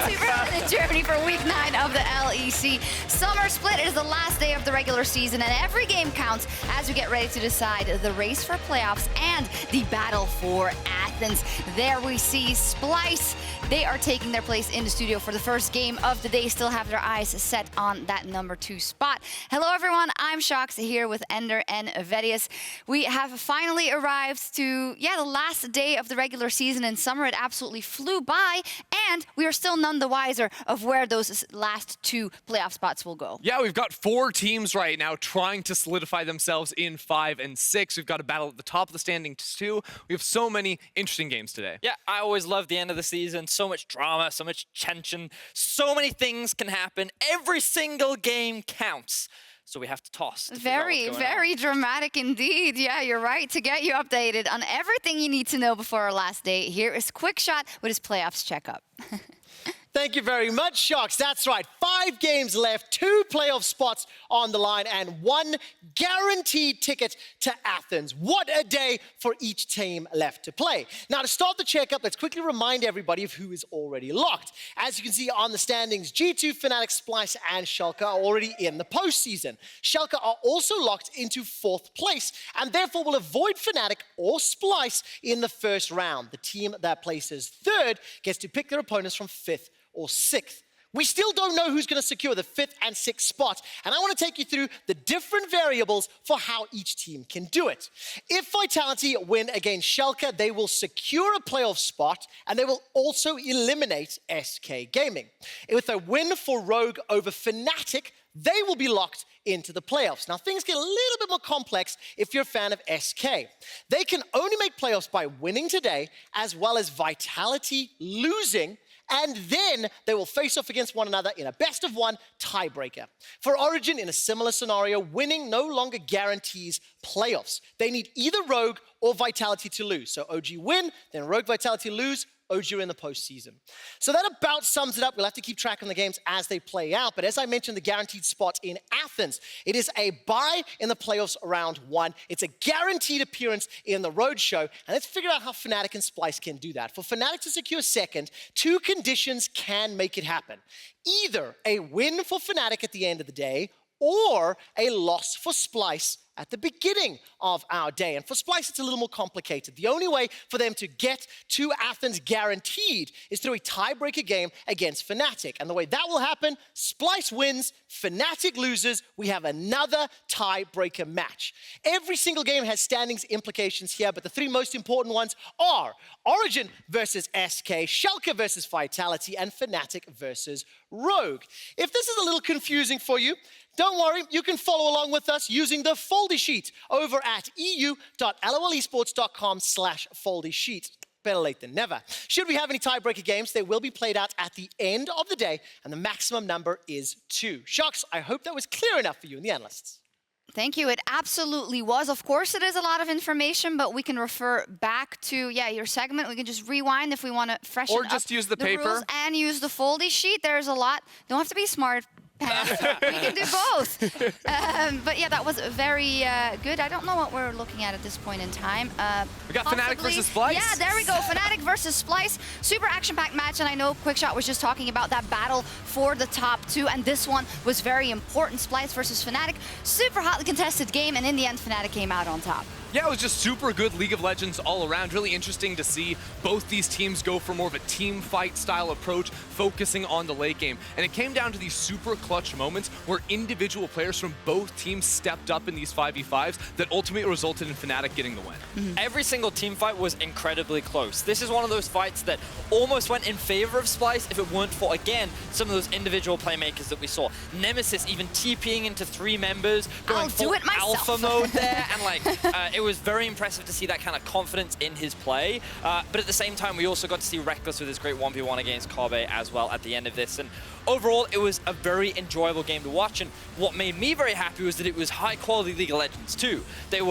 super hot in Germany for week 9 of the LEC. Summer Split is the last day of the regular season, and every game counts as we get ready to decide the race for playoffs and the battle for Athens. There we see Splice. They are taking their place in the studio for the first game of the day, still have their eyes set on that number 2 spot. Hello everyone, I'm Sjokz here with Ender and Vedius. We have finally arrived to, the last day of the regular season in summer. It absolutely flew by, and we are still none the wiser of where those last 2 playoff spots will go. Yeah, we've got 4 teams right now trying to solidify themselves in 5 and 6. We've got a battle at the top of the standings too. We have so many interesting games today. Yeah, I always love the end of the season. So much drama, so much tension, so many things can happen. Every single game counts. So we have to toss. Very dramatic indeed. Yeah, you're right. To get you updated on everything you need to know before our last day, here is Quickshot with his playoffs checkup. Thank you very much, Sjokz. That's right. 5 games left, 2 playoff spots on the line, and 1 guaranteed ticket to Athens. What a day for each team left to play. Now, to start the checkup, let's quickly remind everybody of who is already locked. As you can see on the standings, G2, Fnatic, Splice, and Sjokz are already in the postseason. Sjokz are also locked into 4th place, and therefore will avoid Fnatic or Splice in the first round. The team that places 3rd gets to pick their opponents from 5th or 6th. We still don't know who's going to secure the 5th and 6th spot, and I want to take you through the different variables for how each team can do it. If Vitality win against Sjokz, they will secure a playoff spot, and they will also eliminate SK Gaming. With a win for Rogue over Fnatic, they will be locked into the playoffs. Now, things get a little bit more complex if you're a fan of SK. They can only make playoffs by winning today, as well as Vitality losing, and then they will face off against one another in a best-of-1 tiebreaker. For Origin, in a similar scenario, winning no longer guarantees playoffs. They need either Rogue or Vitality to lose. So OG win, then Rogue, Vitality lose, OG are in the postseason. So that about sums it up. We'll have to keep track on the games as they play out. But as I mentioned, the guaranteed spot in Athens, it is a bye in the playoffs round 1. It's a guaranteed appearance in the roadshow. And let's figure out how Fnatic and Splice can do that. For Fnatic to secure 2nd, 2 conditions can make it happen. Either a win for Fnatic at the end of the day, or a loss for Splice at the beginning of our day. And for Splice, it's a little more complicated. The only way for them to get to Athens guaranteed is through a tiebreaker game against Fnatic. And the way that will happen, Splice wins, Fnatic loses, we have another tiebreaker match. Every single game has standings implications here, but the 3 most important ones are Origin versus SK, Sjokz versus Vitality, and Fnatic versus Rogue. If this is a little confusing for you, don't worry, you can follow along with us using the foldy sheet over at eu.lolesports.com/foldy sheet. Better late than never. Should we have any tiebreaker games, they will be played out at the end of the day, and the maximum number is 2. Sjokz, I hope that was clear enough for you and the analysts. Thank you. It absolutely was. Of course, it is a lot of information, but we can refer back to your segment. We can just rewind if we want to freshen up. Or just use the paper. Rules and use the foldy sheet. There's a lot. Don't have to be smart. We can do both. But yeah, that was very good. I don't know what we're looking at this point in time. We got Fnatic versus Splice. Yeah, there we go. Fnatic versus Splice. Super action-packed match, and I know Quickshot was just talking about that battle for the top 2, and this one was very important. Splice versus Fnatic. Super hotly contested game, and in the end, Fnatic came out on top. Yeah, it was just super good League of Legends all around. Really interesting to see both these teams go for more of a team fight style approach, focusing on the late game. And it came down to these super clutch moments where individual players from both teams stepped up in these 5v5s that ultimately resulted in Fnatic getting the win. Every single team fight was incredibly close. This is one of those fights that almost went in favor of Splice if it weren't for, again, some of those individual playmakers that we saw. Nemesis even TPing into 3 members, going full alpha mode there, and it was very impressive to see that kind of confidence in his play. But at the same time, we also got to see Reckless with his great 1v1 against Kobe as well at the end of this. And overall, it was a very enjoyable game to watch. And what made me very happy was that it was high-quality League of Legends too. They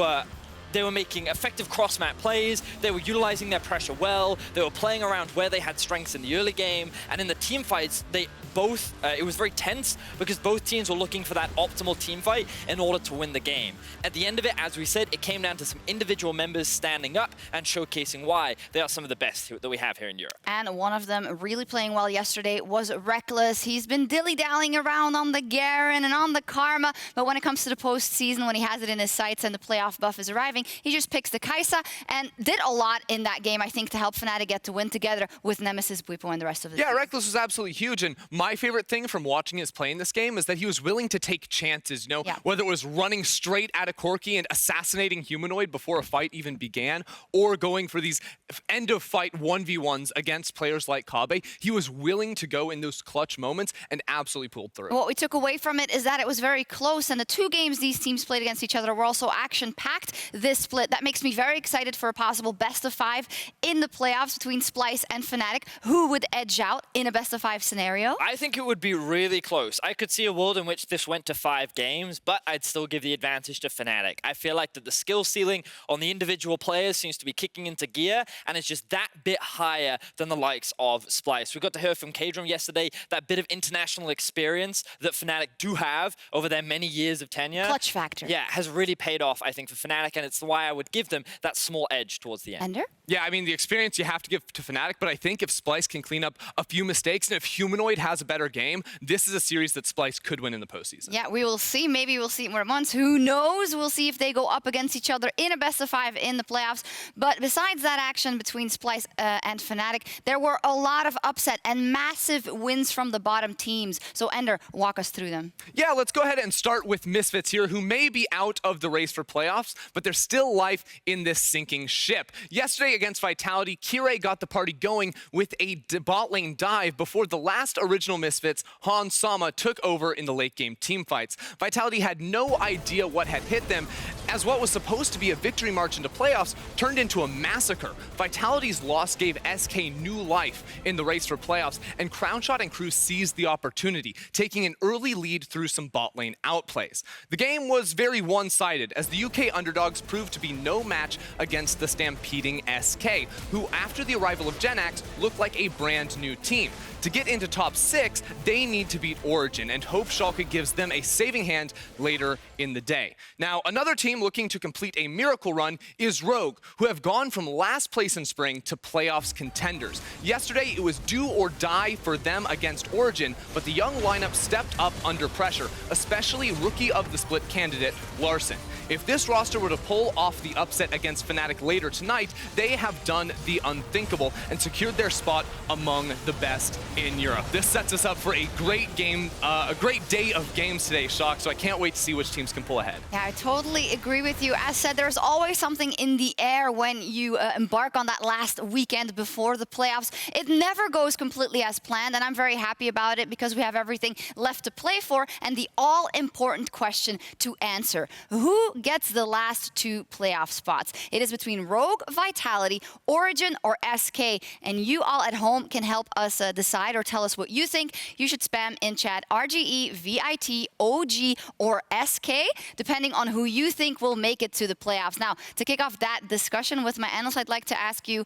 They were making effective cross-map plays. They were utilizing their pressure well. They were playing around where they had strengths in the early game. And in the team fights, they both, it was very tense because both teams were looking for that optimal team fight in order to win the game. At the end of it, as we said, it came down to some individual members standing up and showcasing why they are some of the best that we have here in Europe. And one of them really playing well yesterday was Reckless. He's been dilly-dallying around on the Garen and on the Karma, but when it comes to the postseason, when he has it in his sights and the playoff buff is arriving, he just picks the Kai'Sa and did a lot in that game, I think, to help Fnatic get to win together with Nemesis, Bwipo, and the rest of the team. Reckless was absolutely huge, and my favorite thing from watching his play in this game is that he was willing to take chances, whether it was running straight at a Corki and assassinating Humanoid before a fight even began, or going for these end-of-fight 1v1s against players like Kobbe. He was willing to go in those clutch moments and absolutely pulled through. What we took away from it is that it was very close, and the 2 games these teams played against each other were also action-packed this split. That makes me very excited for a possible best-of-5 in the playoffs between Splyce and Fnatic. Who would edge out in a best-of-5 scenario? I think it would be really close. I could see a world in which this went to 5 games, but I'd still give the advantage to Fnatic. I feel like that the skill ceiling on the individual players seems to be kicking into gear, and it's just that bit higher than the likes of Splyce. We got to hear from Kadram yesterday, that bit of international experience that Fnatic do have over their many years of tenure. Clutch factor. Yeah, has really paid off, I think, for Fnatic, and it's why I would give them that small edge towards the end. Ender? Yeah, I mean, the experience you have to give to Fnatic, but I think if Splyce can clean up a few mistakes and if Humanoid has a better game, this is a series that Splyce could win in the postseason. Yeah, we will see. Maybe we'll see it more at once. Who knows? We'll see if they go up against each other in a best-of-5 in the playoffs. But besides that action between Splyce and Fnatic, there were a lot of upset and massive wins from the bottom teams. So Ender, walk us through them. Yeah, let's go ahead and start with Misfits here, who may be out of the race for playoffs, but there's still life in this sinking ship. Yesterday against Vitality, Kirei got the party going with a bot lane dive before the last original Misfits, Han Sama, took over in the late game teamfights. Vitality had no idea what had hit them, as what was supposed to be a victory march into playoffs turned into a massacre. Vitality's loss gave SK new life in the race for playoffs, and Crownshot and crew seized the opportunity, taking an early lead through some bot lane outplays. The game was very one-sided, as the UK underdogs proved to be no match against the stampeding SK, who after the arrival of Genax looked like a brand new team. To get into top 6, they need to beat Origin and hope Schalke gives them a saving hand later in the day. Now, another team looking to complete a miracle run is Rogue, who have gone from last place in spring to playoffs contenders. Yesterday, it was do or die for them against Origin, but the young lineup stepped up under pressure, especially rookie of the split candidate, Larson. If this roster were to pull off the upset against Fnatic later tonight, they have done the unthinkable and secured their spot among the best in Europe. This sets us up for a great game, a great day of games today, Sjokz, so I can't wait to see which teams can pull ahead. Yeah, I totally agree with you. As said, there's always something in the air when you embark on that last weekend before the playoffs. It never goes completely as planned, and I'm very happy about it because we have everything left to play for and the all-important question to answer. Who gets the last 2 playoff spots? It is between Rogue, Vitality, Origin, or SK, and you all at home can help us decide or tell us what you think. You should spam in chat RGE, VIT, OG, or SK, depending on who you think will make it to the playoffs. Now, to kick off that discussion with my analyst, I'd like to ask you,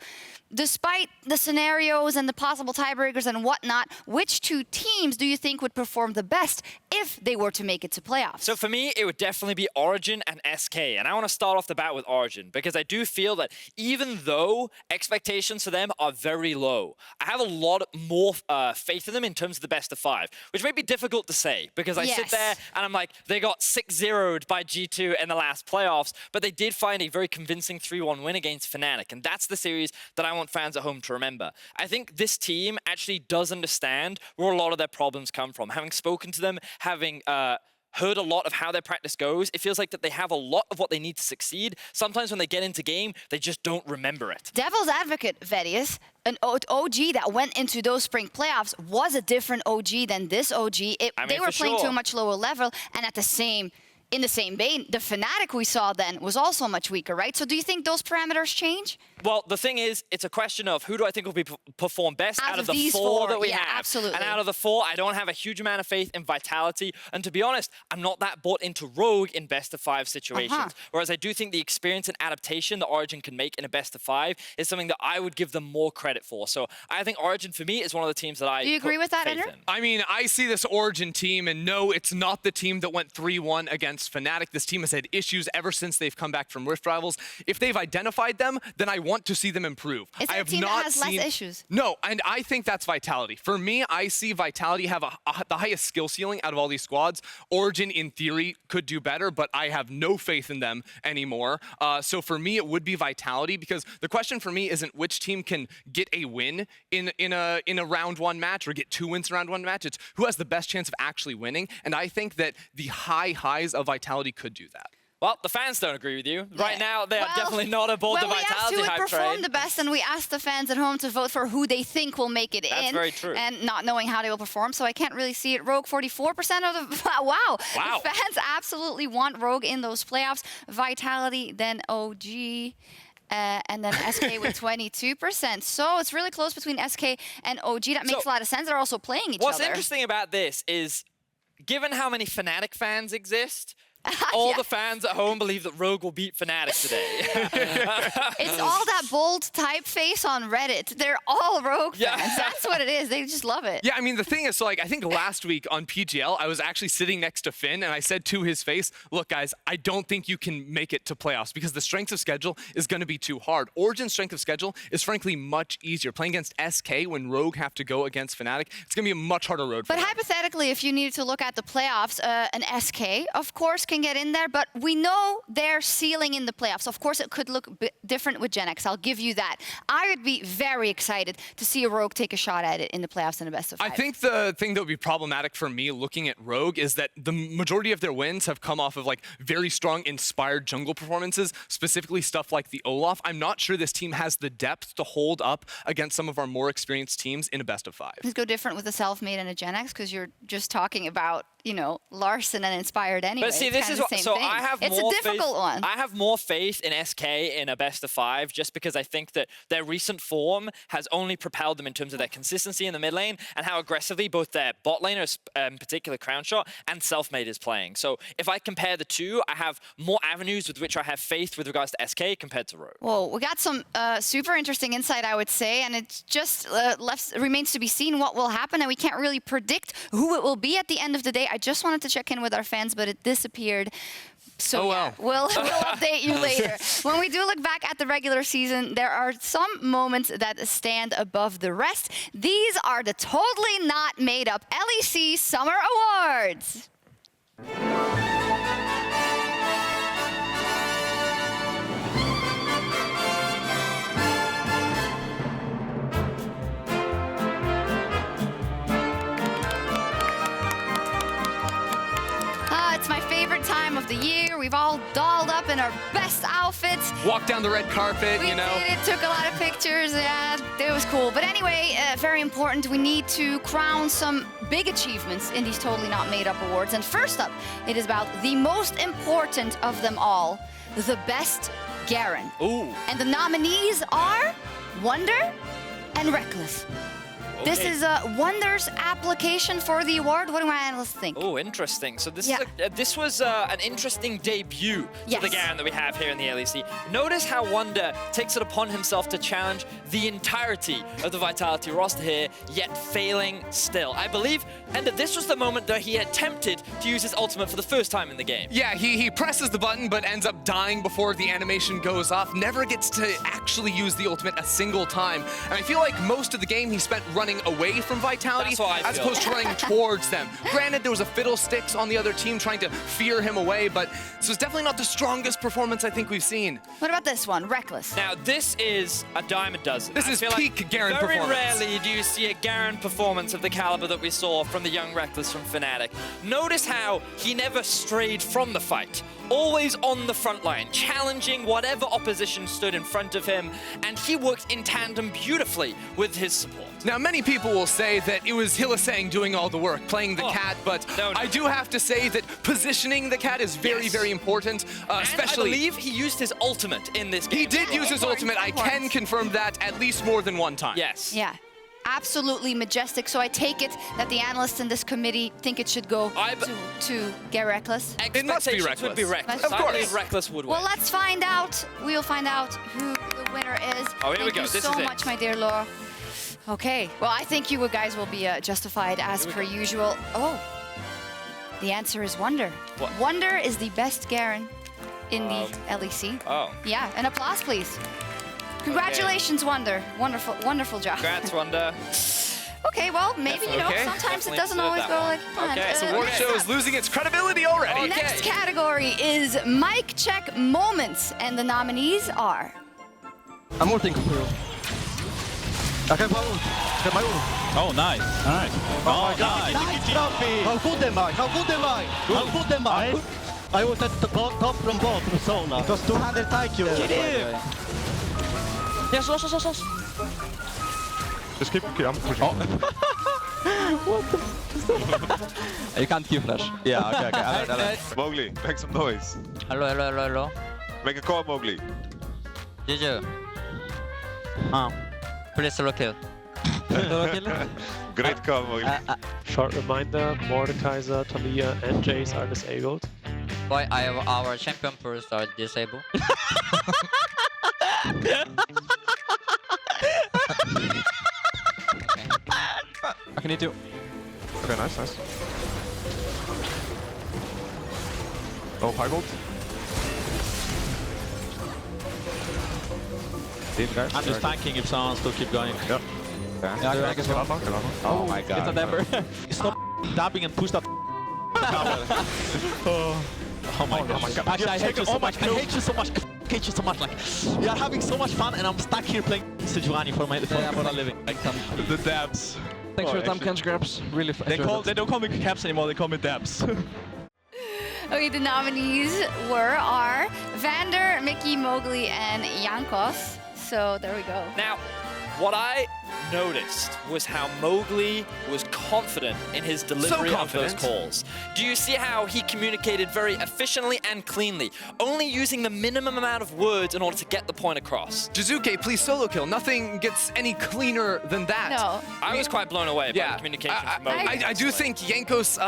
despite the scenarios and the possible tiebreakers and whatnot, which 2 teams do you think would perform the best if they were to make it to playoffs? So for me, it would definitely be Origin and SK. And I want to start off the bat with Origin, because I do feel that even though expectations for them are very low, I have a lot more faith in them in terms of the best of 5, which may be difficult to say, because I sit there and I'm like, they got 6-0'd by G2 in the last playoffs, but they did find a very convincing 3-1 win against Fnatic, and that's the series that I want fans at home to remember. I think this team actually does understand where a lot of their problems come from. Having spoken to them, having heard a lot of how their practice goes, it feels like that they have a lot of what they need to succeed. Sometimes when they get into game, they just don't remember it. Devil's advocate, Vedius, an OG that went into those spring playoffs was a different OG than this OG. They were playing to a much lower level, and at the same in the same vein, the Fnatic we saw then was also much weaker, right? So do you think those parameters change? Well, the thing is, it's a question of who do I think will perform best out of the these four that we yeah, have. Absolutely. And out of the four, I don't have a huge amount of faith in Vitality. And to be honest, I'm not that bought into Rogue in best-of-5 situations. Whereas I do think the experience and adaptation that Origin can make in a best-of-5 is something that I would give them more credit for. So I think Origin, for me, is one of the teams that I Do you agree with that, Ender? I mean, I see this Origin team, and no, it's not the team that went 3-1 against Fnatic. This team has had issues ever since they've come back from Rift Rivals. If they've identified them, then I want to see them improve. Is it I a have team not that has seen... less issues? No, and I think that's Vitality. For me, I see Vitality have the highest skill ceiling out of all these squads. Origin, in theory, could do better, but I have no faith in them anymore. So for me, it would be Vitality, because the question for me isn't which team can get a win in a round 1 match or get 2 wins in round 1 match. It's who has the best chance of actually winning. And I think that the highs of Vitality could do that. Well, the fans don't agree with you. Right now, they are definitely not aboard the Vitality hype train. We asked who would perform the best, and we asked the fans at home to vote for who they think will make it in. That's very true. And not knowing how they will perform, so I can't really see it. Rogue, 44% of the... Wow. The fans absolutely want Rogue in those playoffs. Vitality, then OG... and then SK with 22%. So it's really close between SK and OG. That makes a lot of sense. They're also playing each other. What's interesting about this is, given how many Fnatic fans exist, all the fans at home believe that Rogue will beat Fnatic today. It's all that bold typeface on Reddit. They're all Rogue fans. That's what it is. They just love it. Yeah, I mean, the thing is, so like, I think last week on PGL, I was actually sitting next to Finn, and I said to his face, look, guys, I don't think you can make it to playoffs because the strength of schedule is going to be too hard. Origin's strength of schedule is frankly much easier. Playing against SK when Rogue have to go against Fnatic, it's going to be a much harder road for them. But hypothetically, if you needed to look at the playoffs, an SK, of course, can get in there, but we know their ceiling in the playoffs. Of course, it could look a bit different with Gen X. I'll give you that. I would be very excited to see a Rogue take a shot at it in the playoffs in a best-of-5. I think the thing that would be problematic for me looking at Rogue is that the majority of their wins have come off of like very strong inspired jungle performances, specifically stuff like the Olaf. I'm not sure this team has the depth to hold up against some of our more experienced teams in a best-of-5. Let's go different with a self-made and a Gen X, because you're just talking about, you know, Larson and inspired anyway. But see, this is what, so I have it's more a difficult one. I have more faith in SK in a best-of-5 just because I think that their recent form has only propelled them in terms of their consistency in the mid lane and how aggressively both their bot laner, in particular Crownshot, and Selfmade is playing. So if I compare the two, I have more avenues with which I have faith with regards to SK compared to Rogue. Well, we got some super interesting insight, I would say, and it just remains to be seen what will happen, and we can't really predict who it will be at the end of the day. I just wanted to check in with our fans, but it disappeared. So we'll update you later. When we do look back at the regular season, there are some moments that stand above the rest. These are the totally not made up LEC Summer Awards. It's my favorite time of the year. We've all dolled up in our best outfits. Walked down the red carpet, you know. We did it, took a lot of pictures. Yeah, it was cool. But anyway, very important, we need to crown some big achievements in these Totally Not Made Up Awards. And first up, it is about the most important of them all, the best Garen. Ooh. And the nominees are Wonder and Reckless. Okay. This is Wonder's application for the award. What do my analysts think? Oh, interesting. So this is this was an interesting debut for the Garen that we have here in the LEC. Notice how Wonder takes it upon himself to challenge the entirety of the Vitality roster here, yet failing still. I believe, Ender, this was the moment that he attempted to use his ultimate for the first time in the game. Yeah, he presses the button, but ends up dying before the animation goes off. Never gets to actually use the ultimate a single time. And I feel like most of the game he spent running away from Vitality as opposed to running towards them. Granted, there was a Fiddlesticks on the other team trying to fear him away, but this was definitely not the strongest performance I think we've seen. What about this one, Reckless? Now, this is a dime a dozen. This is peak Garen performance. Very rarely do you see a Garen performance of the caliber that we saw from the young Reckless from Fnatic. Notice how he never strayed from the fight. always on the front line, challenging whatever opposition stood in front of him, and he worked in tandem beautifully with his support. Now, many people will say that it was Hylissang doing all the work, playing the cat, but no. I do have to say that positioning the cat is very, very important, especially... And I believe he used his ultimate in this game. He did use his ultimate. I can confirm that at least more than one time. Yes. Yeah. Absolutely majestic. So I take it that the analysts in this committee think it should go to get Reckless. It must be Reckless. Would be Reckless. Of course. I believe Reckless would win. Well, let's find out. We'll find out who the winner is. Oh, here we go. Thank you This so is it. much, my dear Laura. Okay. Well, I think you guys will be justified as per usual. Oh, the answer is Wonder. What? Wonder is the best Garen in the LEC. Oh. Yeah, an applause, please. Congratulations, Wonder. Wonderful, wonderful job. Congrats, Wonder. Okay, well, maybe, you know, Okay. sometimes it Definitely doesn't deserve always that go one. like planned. Okay, so Award next show up. is losing its credibility already. Next category is Mic Check Moments, and the nominees are... I'm ulting for you. I can power. Oh, nice. Nice. Oh, nice. How good am I? How good am I? How good am I? I was at the top from bottom zone. It was 200 IQ. Get him. Yes, yes. Just keep I'm pushing. Oh. You can't keep flash. Yeah, okay. I learned. Mowgli, make some noise. Hello. Make a call, Mowgli. Juju. Please solo kill. Great call, Mowgli. Short reminder, Mordekaiser, Tamiya and Jace are disabled. Why our champion players are disabled? I can hit you. Okay, nice. Oh, high gold. Guys. I'm just tanking if someone still keep going. Yep. Yeah, I guess Oh my god. Get the Ember. Stop dabbing and push that. Oh my god. Actually, I hate you so much. I hate you so much. I hate you so much. Like, we are having so much fun and I'm stuck here playing Sejuani for a living. The dabs. Thanks for your time, Kench Grabs. Really They don't call me caps anymore, they call me dabs. Okay, the nominees are Vander, Mickey, Mowgli, and Jankos. So there we go. Now, what I noticed was how Mowgli was confident in his delivery of those calls. Do you see how he communicated very efficiently and cleanly, only using the minimum amount of words in order to get the point across? Jizuke, please solo kill. Nothing gets any cleaner than that. No. I was quite blown away by the communication from Mowgli. I do think Jankos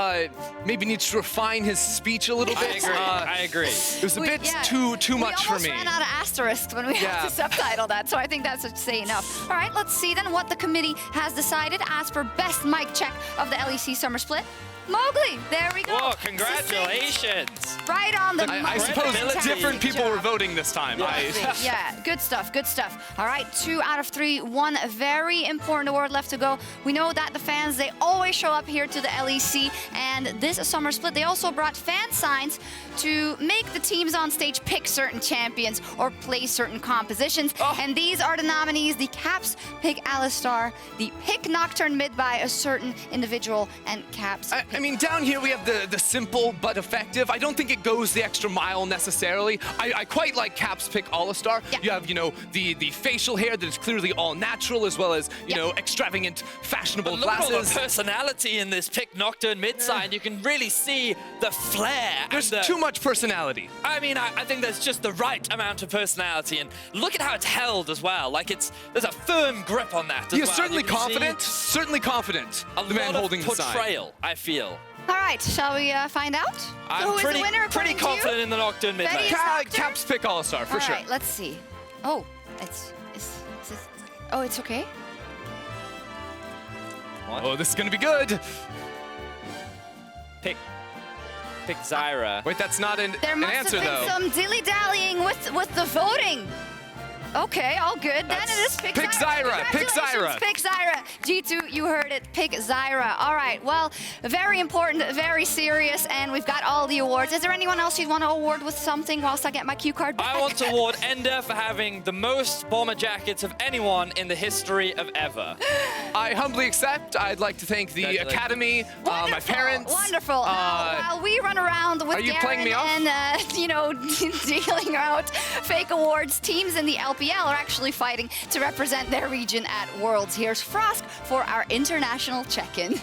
maybe needs to refine his speech a little bit. I agree. It was a bit too much for me. We almost ran out of asterisks when we had to subtitle that, so I think that's to say enough. All right, let's see then what the committee has decided as for best mic check of the LEC Summer Split. Mowgli, there we go. Oh, congratulations. Right on the I suppose different people were voting this time. Yeah, good stuff, good stuff. All right, 2 out of 3, one very important award left to go. We know that the fans, they always show up here to the LEC, and this Summer Split, they also brought fan signs to make the teams on stage pick certain champions or play certain compositions. And these are the nominees. The Caps pick Alistar, the pick Nocturne mid by a certain individual, and Caps I mean, down here we have the simple but effective. I don't think it goes the extra mile necessarily. I quite like Caps pick Alistar. Yeah. You have, you know, the facial hair that is clearly all natural, as well as, you know, extravagant, fashionable Look at all glasses. the personality in this pick Nocturne mid side. You can really see the flair. There's too much personality. I mean, I think there's just the right amount of personality, and look at how it's held as well. Like there's a firm grip on that. He is certainly confident. Certainly confident. The man holding the sign. Portrayal, I feel. All right, shall we find out? I'm who is pretty, the winner pretty according to you? confident in the Nocturne mid lane. Caps pick Alistar, for sure. All right, let's see. Oh, it's okay. What? Oh, this is gonna be good. Pick Zyra. Wait, that's not an answer, There must have been some dilly-dallying with the voting. Okay, all good. Then it is pick Zyra. Pick Zyra. Pick Zyra. G2, you heard it. pick Zyra. All right, well, very important, very serious, and we've got all the awards. Is there anyone else you'd want to award with something whilst I get my cue card back? I want to award Ender for having the most bomber jackets of anyone in the history of ever. I humbly accept. I'd like to thank the Academy, my parents. Wonderful. While we run around with playing me off? and, you know, dealing out fake awards, teams in the LPL are actually fighting to represent their region at Worlds. Here's Frosk for our international check-in.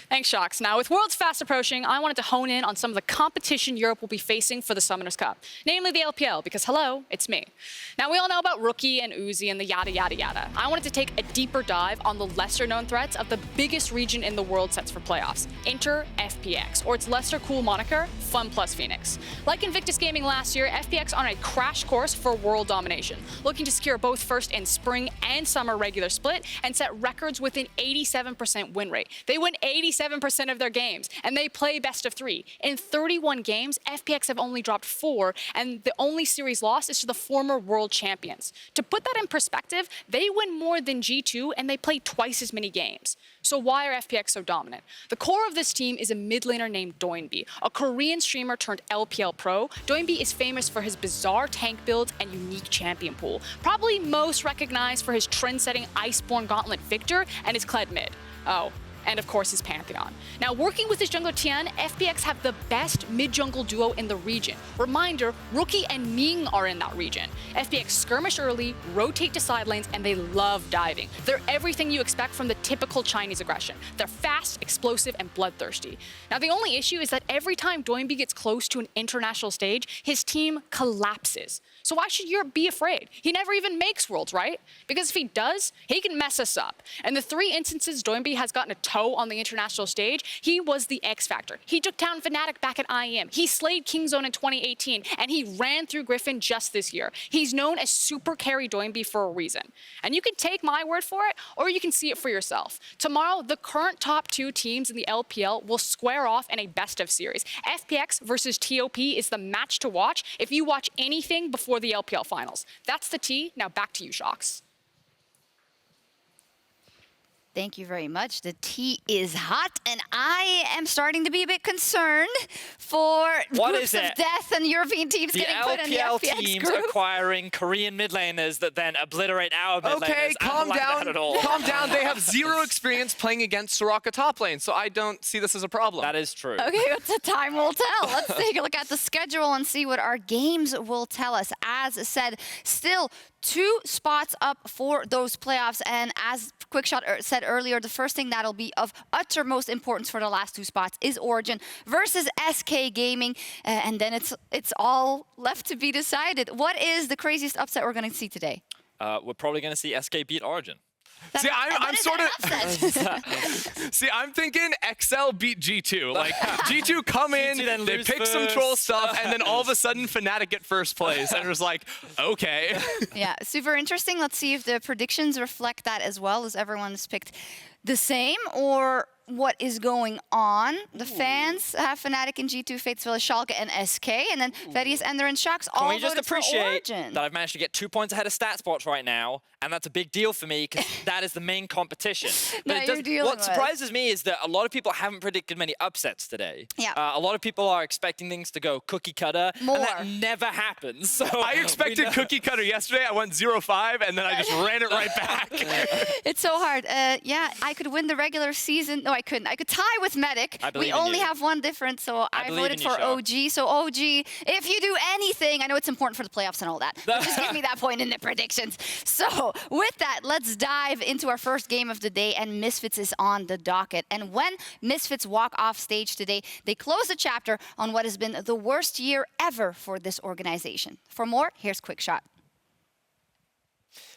Thanks, Sjokz. Now, with Worlds fast approaching, I wanted to hone in on some of the competition Europe will be facing for the Summoners Cup, namely the LPL, because hello, it's me. Now, we all know about Rookie and Uzi and the yada, yada, yada. I wanted to take a deeper dive on the lesser-known threats of the biggest region in the world sets for playoffs, Inter FPX, or its lesser cool moniker, Fun Plus Phoenix. Like Invictus Gaming last year, FPX on a crash course for world domination, looking to secure both first and spring and summer regular split and set records with an 87% win rate. They win 87% of their games, and they play best of 3. In 31 games, FPX have only dropped 4, and the only series lost is to the former world champions. To put that in perspective, they win more than G2, and they play twice as many games. So why are FPX so dominant? The core of this team is a mid laner named Doinby, a Korean streamer turned LPL pro. Doinby is famous for his bizarre tank builds and unique champion pool, probably most recognized for his trend-setting Iceborne Gauntlet Victor and his Kled mid. Oh, and of course his Pantheon. Now, working with his jungler Tian, FPX have the best mid-jungle duo in the region. Reminder, Rookie and Ming are in that region. FPX skirmish early, rotate to side lanes, and they love diving. They're everything you expect from the typical Chinese aggression. They're fast, explosive, and bloodthirsty. Now, the only issue is that every time Doinby gets close to an international stage, his team collapses. So why should Europe be afraid? He never even makes Worlds, right? Because if he does, he can mess us up. And the 3 instances Doinby has gotten a toe on the international stage, he was the X factor. He took down Fnatic back at IEM. He slayed Kingzone in 2018, and he ran through Griffin just this year. He's known as Super Carry Doinby for a reason. And you can take my word for it, or you can see it for yourself. Tomorrow, the current top 2 teams in the LPL will square off in a best of series. FPX versus TOP is the match to watch if you watch anything before the LPL finals. That's the T. Now back to you, Sjokz. Thank you very much. The tea is hot, and I am starting to be a bit concerned for groups of death and European teams getting put in the FPX teams group. Acquiring Korean mid laners that then obliterate our mid laners. Okay, calm down. Calm down. They have 0 experience experience playing against Soraka top lane, so I don't see this as a problem. That is true. Okay, but the time will tell. Let's take a look at the schedule and see what our games will tell us. As said, still 2 spots up for those playoffs, and as Quickshot said earlier, the first thing that'll be of uttermost importance for the last 2 spots is Origin versus SK Gaming, and then it's all left to be decided. What is the craziest upset we're going to see today? We're probably going to see SK beat Origin. See, I'm sort of. See, I'm thinking XL beat G2. Like G2 come in, they pick some troll stuff, and then all of a sudden Fnatic get first place, and it was like, okay. Yeah, super interesting. Let's see if the predictions reflect that as well, as everyone's picked the same, or what is going on. The fans have Fnatic and G2, Fatesville, Schalke, and SK, and then Vedius, Ender, and Sjokz all voted for Origin. That I've managed to get 2 points ahead of StatSpots right now, and that's a big deal for me because that is the main competition. But what surprises me is that a lot of people haven't predicted many upsets today. Yeah. A lot of people are expecting things to go cookie cutter, and that never happens. So I expected cookie cutter yesterday. I went 0-5, and then I just ran it right back. It's so hard. Yeah, I could win the regular season. No, I couldn't. I could tie with Medic. We only have 1 difference, so I voted for OG. So OG, if you do anything, I know it's important for the playoffs and all that, but just give me that point in the predictions. So with that, let's dive into our first game of the day, and Misfits is on the docket. And when Misfits walk off stage today, they close the chapter on what has been the worst year ever for this organization. For more, here's Quickshot.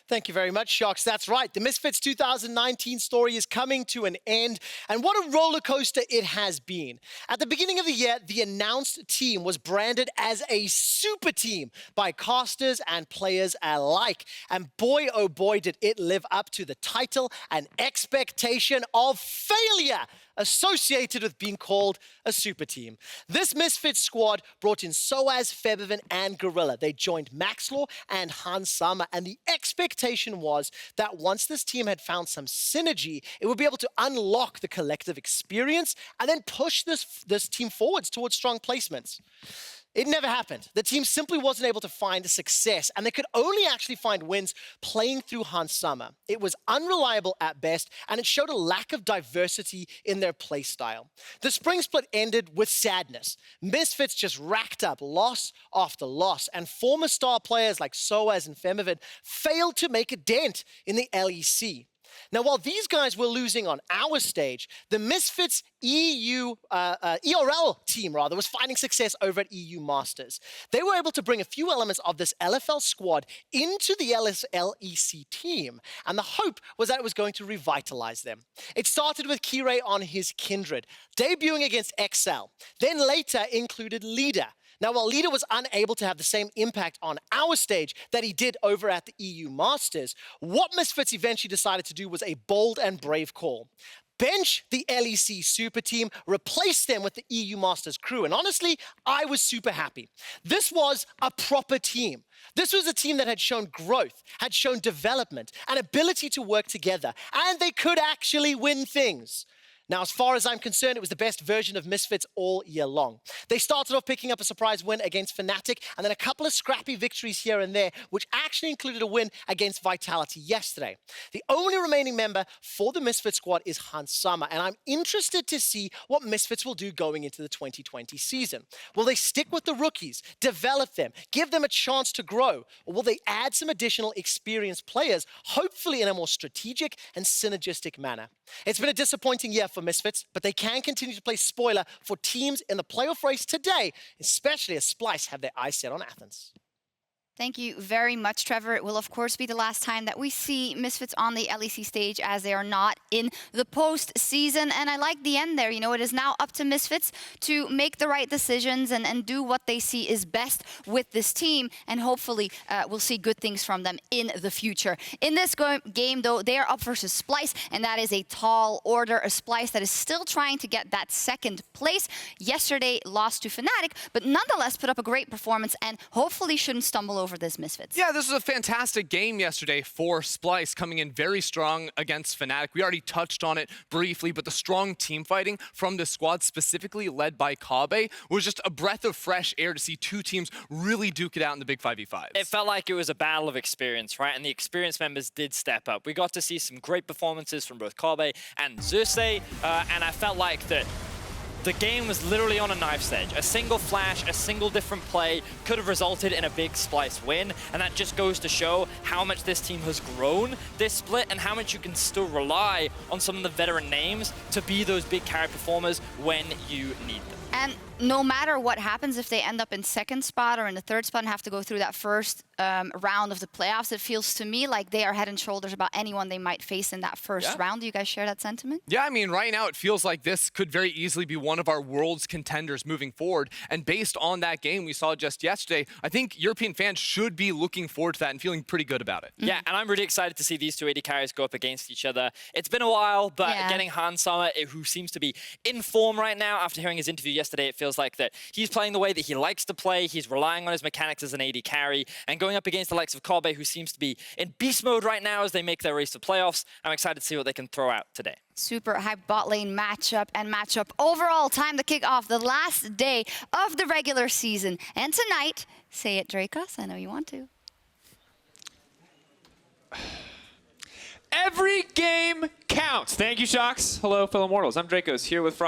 Thank you very much, Sjokz. That's right. The Misfits 2019 story is coming to an end, and what a roller coaster it has been. At the beginning of the year, the announced team was branded as a super team by casters and players alike. And boy, oh boy, did it live up to the title and expectation of failure associated with being called a super team. This Misfits squad brought in Soaz, Febiven, and Gorilla. They joined Maxlaw and Hans Sama, and the expectation was that once this team had found some synergy, it would be able to unlock the collective experience and then push this team forwards towards strong placements. It never happened. The team simply wasn't able to find success, and they could only actually find wins playing through Hans Sama. It was unreliable at best, and it showed a lack of diversity in their play style. The spring split ended with sadness. Misfits just racked up loss after loss, and former star players like Soaz and Febiven failed to make a dent in the LEC. Now, while these guys were losing on our stage, the Misfits ERL team, was finding success over at EU Masters. They were able to bring a few elements of this LFL squad into the LEC team, and the hope was that it was going to revitalize them. It started with Kirei on his Kindred, debuting against XL, then later included Leader. Now, while Leader was unable to have the same impact on our stage that he did over at the EU Masters, what Misfits eventually decided to do was a bold and brave call. Bench the LEC super team, replace them with the EU Masters crew. And honestly, I was super happy. This was a proper team. This was a team that had shown growth, had shown development, and ability to work together. And they could actually win things. Now, as far as I'm concerned, it was the best version of Misfits all year long. They started off picking up a surprise win against Fnatic, and then a couple of scrappy victories here and there, which actually included a win against Vitality yesterday. The only remaining member for the Misfits squad is Hans Sama, and I'm interested to see what Misfits will do going into the 2020 season. Will they stick with the rookies, develop them, give them a chance to grow, or will they add some additional experienced players, hopefully in a more strategic and synergistic manner? It's been a disappointing year for Misfits, but they can continue to play spoiler for teams in the playoff race today, especially as Splice have their eyes set on Athens. Thank you very much, Trevor. It will, of course, be the last time that we see Misfits on the LEC stage, as they are not in the postseason. And I like the end there. You know, it is now up to Misfits to make the right decisions and do what they see is best with this team. And hopefully, we'll see good things from them in the future. In this game, though, they are up versus Splice, and that is a tall order. A Splice that is still trying to get that second place. Yesterday, lost to Fnatic, but nonetheless put up a great performance and hopefully shouldn't stumble over this Misfits. Yeah, this was a fantastic game yesterday for Splice, coming in very strong against Fnatic. We already touched on it briefly, but the strong team fighting from this squad, specifically led by Kabe, was just a breath of fresh air to see two teams really duke it out in the big 5v5s. It felt like it was a battle of experience, right? And the experienced members did step up. We got to see some great performances from both Kabe and Xerxes, and I felt like that the game was literally on a knife's edge. A single flash, a single different play could have resulted in a big Splice win, and that just goes to show how much this team has grown this split and how much you can still rely on some of the veteran names to be those big carry performers when you need them. And no matter what happens, if they end up in second spot or in the third spot and have to go through that first round of the playoffs, it feels to me like they are head and shoulders above anyone they might face in that first round. Do you guys share that sentiment? Yeah, I mean, right now it feels like this could very easily be one of our world's contenders moving forward. And based on that game we saw just yesterday, I think European fans should be looking forward to that and feeling pretty good about it. Yeah, and I'm really excited to see these two AD carries go up against each other. It's been a while, but getting Hans Sama, who seems to be in form right now after hearing his interview yesterday, it feels like that he's playing the way that he likes to play. He's relying on his mechanics as an AD carry, and going up against the likes of Kabe, who seems to be in beast mode right now as they make their race to playoffs. I'm excited to see what they can throw out today. Super hype bot lane matchup overall. Time to kick off the last day of the regular season. And tonight, say it, Dracos. I know you want to. Every game counts. Thank you, Sjokz. Hello, fellow mortals. I'm Dracos here with Froskurinn.